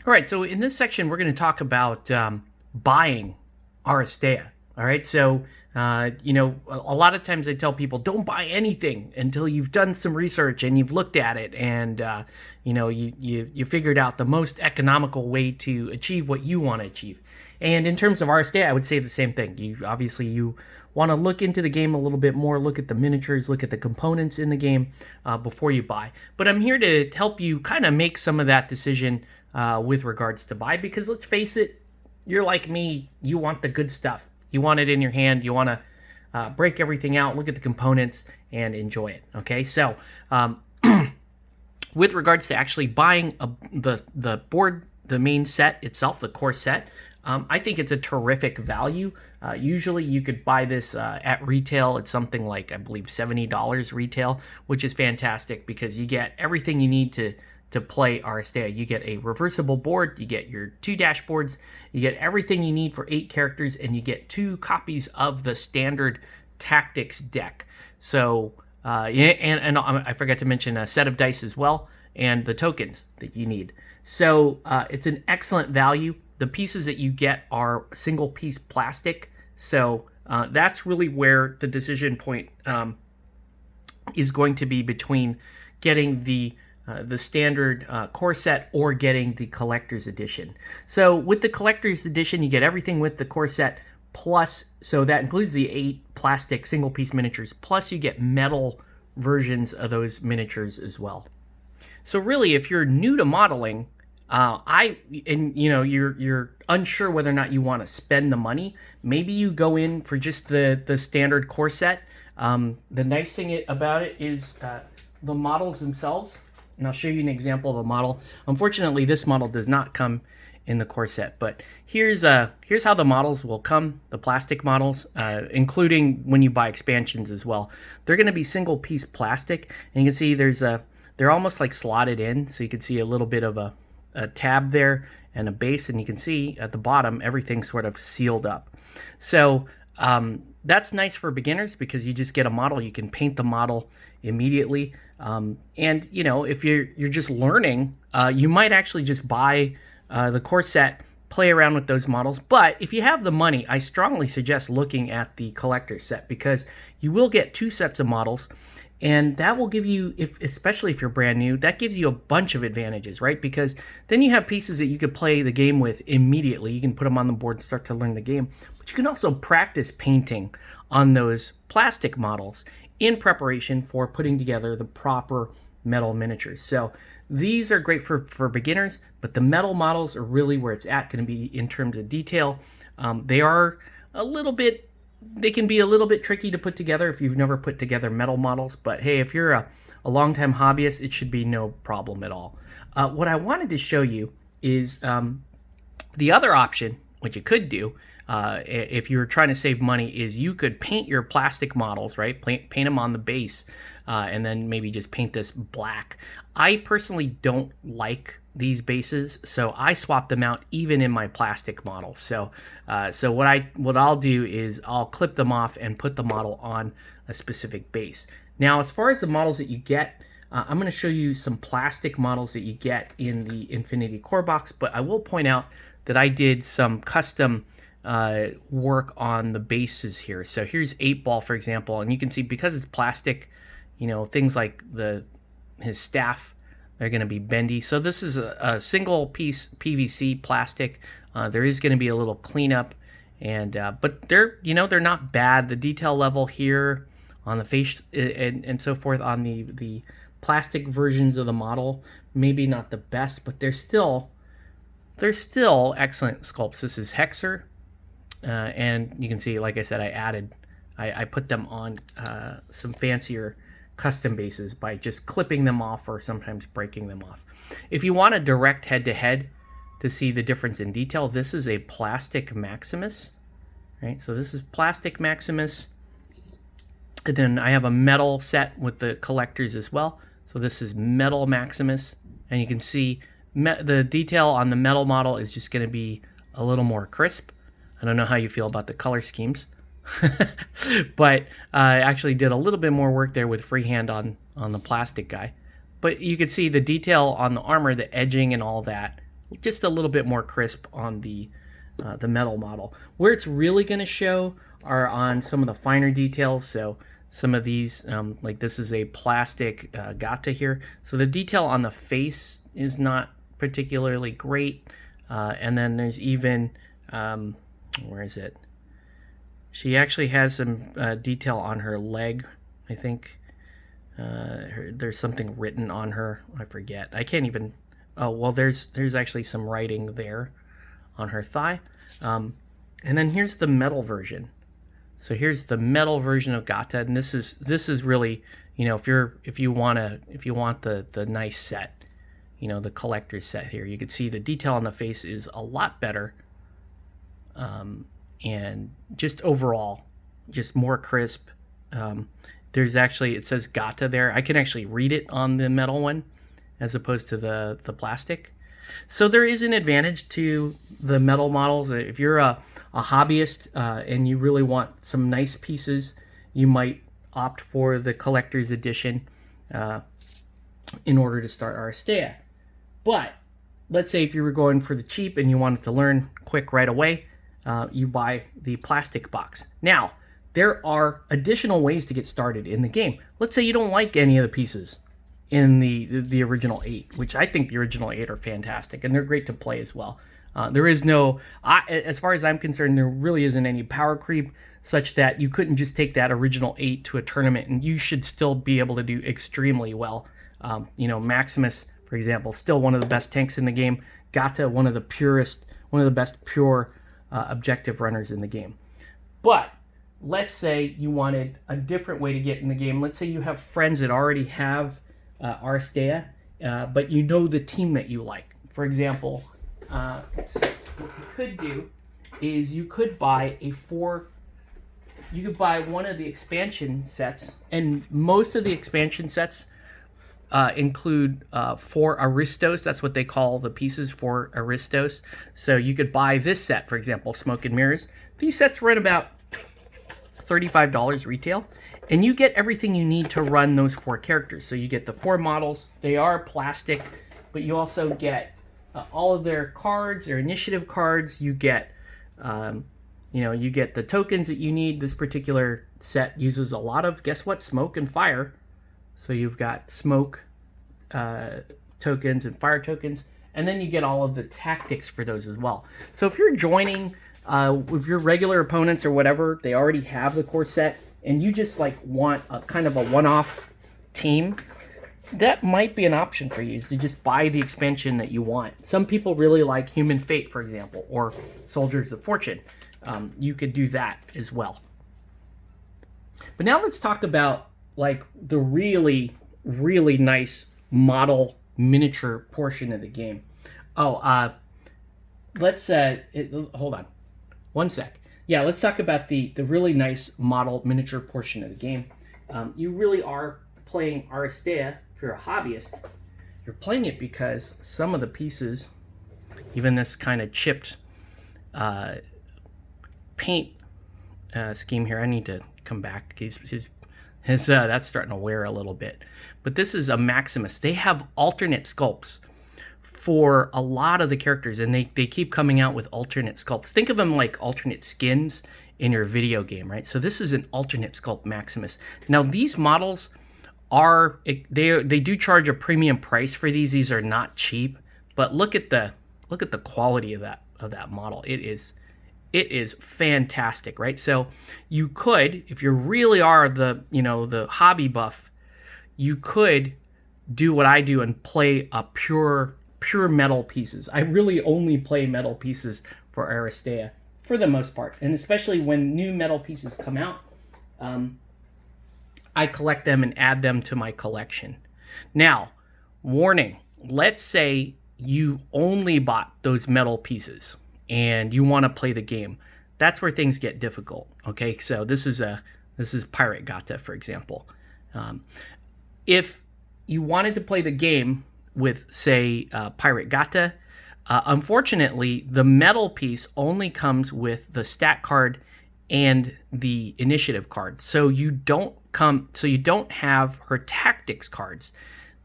All right, so in this section, we're going to talk about buying Aristeia. All right, so a lot of times I tell people don't buy anything until you've done some research and you've looked at it, and you figured out the most economical way to achieve what you want to achieve. And in terms of Aristeia, I would say the same thing. You want to look into the game a little bit more, look at the miniatures, look at the components in the game before you buy. But I'm here to help you kind of make some of that decision with regards to buy, because let's face it, you're like me, you want the good stuff. You want it in your hand, you want to break everything out, look at the components, and enjoy it. Okay, so with regards to actually buying the board, the main set itself, the core set, I think it's a terrific value. Usually you could buy this at retail. It's something like, I believe, $70 retail, which is fantastic because you get everything you need to play Aristeia. You get a reversible board, you get your 2 dashboards, you get everything you need for 8 characters, and you get 2 copies of the standard tactics deck. So, and I forgot to mention a set of dice as well, and the tokens that you need. So it's an excellent value. The pieces that you get are single piece plastic, so that's really where the decision point is going to be between getting the standard core set or getting the collector's edition. So with the collector's edition, you get everything with the core set, plus, so that includes the 8 plastic single piece miniatures, plus you get metal versions of those miniatures as well. So really, if you're new to modeling, you're unsure whether or not you want to spend the money, maybe you go in for just the standard core set. The nice thing about it is the models themselves. And I'll show you an example of a model. Unfortunately, this model does not come in the core set, but here's how the models will come, the plastic models, including when you buy expansions as well. They're going to be single piece plastic, and you can see they're almost like slotted in, so you can see a little bit of a tab there and a base, and you can see at the bottom everything's sort of sealed up. So that's nice for beginners because you just get a model, you can paint the model immediately. And if you're just learning, you might actually just buy the core set, play around with those models. But if you have the money, I strongly suggest looking at the collector set, because you will get 2 sets of models, and that will give you, especially if you're brand new, that gives you a bunch of advantages, right? Because then you have pieces that you could play the game with immediately. You can put them on the board and start to learn the game. But you can also practice painting on those plastic models in preparation for putting together the proper metal miniatures. So these are great for beginners, but the metal models are really where it's at, going to be in terms of detail. They can be a little bit tricky to put together if you've never put together metal models, but hey, if you're a long-time hobbyist, it should be no problem at all. What I wanted to show you is the other option, what you could do, if you're trying to save money, is you could paint your plastic models, right? Paint them on the base, and then maybe just paint this black. I personally don't like these bases, so I swap them out even in my plastic models. So what I'll do is I'll clip them off and put the model on a specific base. Now, as far as the models that you get, I'm going to show you some plastic models that you get in the Infinity Core box, but I will point out that I did some custom work on the bases here. So here's 8-Ball, for example, and you can see because it's plastic, things like his staff, they're going to be bendy. So this is a single piece PVC plastic. There is going to be a little cleanup, but they're not bad. The detail level here on the face and so forth on the plastic versions of the model, maybe not the best, but they're still excellent sculpts. This is Hexer, and you can see, like I said, I put them on some fancier custom bases by just clipping them off or sometimes breaking them off. If you want a direct head-to-head to see the difference in detail, this is a plastic Maximus, right? So this is plastic Maximus, and then I have a metal set with the collectors as well. So this is metal Maximus, and you can see the detail on the metal model is just going to be a little more crisp. I don't know how you feel about the color schemes. But I actually did a little bit more work there with freehand on the plastic guy. But you can see the detail on the armor, the edging and all that just a little bit more crisp on the metal model. Where it's really going to show are on some of the finer details. So some of these, like this is a plastic gata here. So the detail on the face is not particularly great. And then there's even, where is it? She actually has some detail on her leg, I think. There's something written on her. I forget. I can't even. Oh well, there's actually some writing there on her thigh. And then here's the metal version. So here's the metal version of Gata, and this is really, you know, if you want the nice set, you know, the collector's set here, you can see the detail on the face is a lot better. And just overall, just more crisp. There's actually, it says Gata there. I can actually read it on the metal one as opposed to the plastic. So there is an advantage to the metal models. If you're a hobbyist and you really want some nice pieces, you might opt for the collector's edition in order to start Aristeia. But let's say if you were going for the cheap and you wanted to learn quick right away, you buy the plastic box. Now, there are additional ways to get started in the game. Let's say you don't like any of the pieces in the original 8, which I think the original 8 are fantastic, and they're great to play as well. There is no, as far as I'm concerned, there really isn't any power creep such that you couldn't just take that original 8 to a tournament, and you should still be able to do extremely well. You know, Maximus, for example, still one of the best tanks in the game. Gata, one of the best pure objective runners in the game. But let's say you wanted a different way to get in the game. Let's say you have friends that already have Aristeia, but you know the team that you like. For example, what you could do is you could buy one of the expansion sets, and most of the expansion sets include 4 Aristos. That's what they call the pieces, 4 Aristos. So you could buy this set, for example, Smoke and Mirrors. These sets run about $35 retail, and you get everything you need to run those 4 characters. So you get the 4 models. They are plastic, but you also get all of their cards, their initiative cards. You get, you get the tokens that you need. This particular set uses a lot of, guess what, smoke and fire. So you've got smoke tokens and fire tokens, and then you get all of the tactics for those as well. So if you're joining with your regular opponents or whatever, they already have the core set, and you just like want a kind of a one-off team, that might be an option for you, is to just buy the expansion that you want. Some people really like Human Fate, for example, or Soldiers of Fortune. You could do that as well. But now let's talk about like the really, really nice model miniature portion of the game. Hold on one sec. Yeah, let's talk about the really nice model miniature portion of the game. You really are playing Aristeia. If you're a hobbyist, you're playing it because some of the pieces, even this kind of chipped paint scheme here, I need to come back. That's starting to wear a little bit. But this is a Maximus. They have alternate sculpts for a lot of the characters, and they keep coming out with alternate sculpts. Think of them like alternate skins in your video game, right? So this is an alternate sculpt Maximus. Now these models they do charge a premium price for these. These are not cheap, but look at the quality of that model. It is fantastic, right? So you could, if you really are the hobby buff, you could do what I do and play a pure metal pieces. I really only play metal pieces for Aristeia for the most part, and especially when new metal pieces come out, I collect them and add them to my collection. Now, warning, let's say you only bought those metal pieces and you want to play the game. That's where things get difficult. Okay, so this is Pirate Gata, for example. If you wanted to play the game with, say, Pirate Gata, unfortunately, the metal piece only comes with the stat card and the initiative card. So you don't have her tactics cards.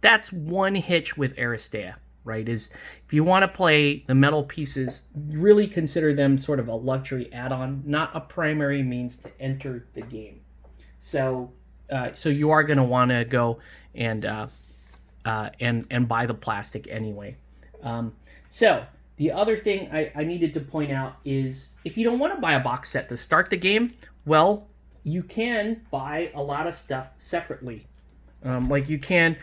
That's one hitch with Aristeia. right? Is if you want to play the metal pieces, really consider them sort of a luxury add-on, not a primary means to enter the game. So, so you are going to want to go and buy the plastic anyway. So the other thing I needed to point out is if you don't want to buy a box set to start the game, well, you can buy a lot of stuff separately. Like you can,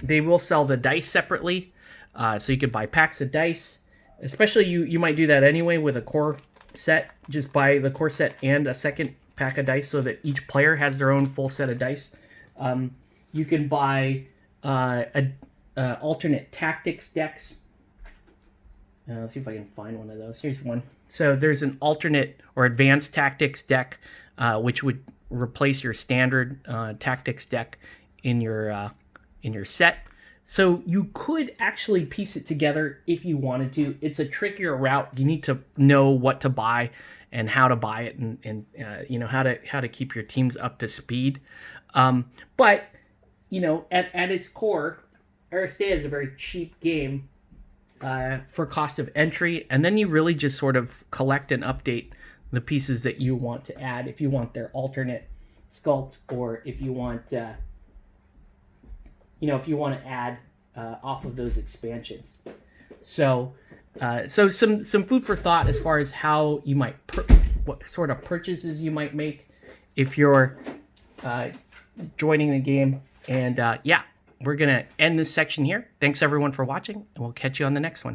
they will sell the dice separately, so you could buy packs of dice. Especially you might do that anyway with a core set. Just buy the core set and a second pack of dice so that each player has their own full set of dice. You can buy alternate tactics decks. Let's see if I can find one of those. Here's one. So there's an alternate or advanced tactics deck, which would replace your standard tactics deck in your set. So you could actually piece it together if you wanted to. It's a trickier route. You need to know what to buy and how to buy it, and you know how to keep your teams up to speed. But you know, at its core, Aristeia is a very cheap game for cost of entry, and then you really just sort of collect and update the pieces that you want to add. If you want their alternate sculpt, or if you want, you know, if you want to add off of those expansions. So, so some food for thought as far as how you might what sort of purchases you might make if you're joining the game. And yeah, we're gonna end this section here. Thanks everyone for watching, and we'll catch you on the next one.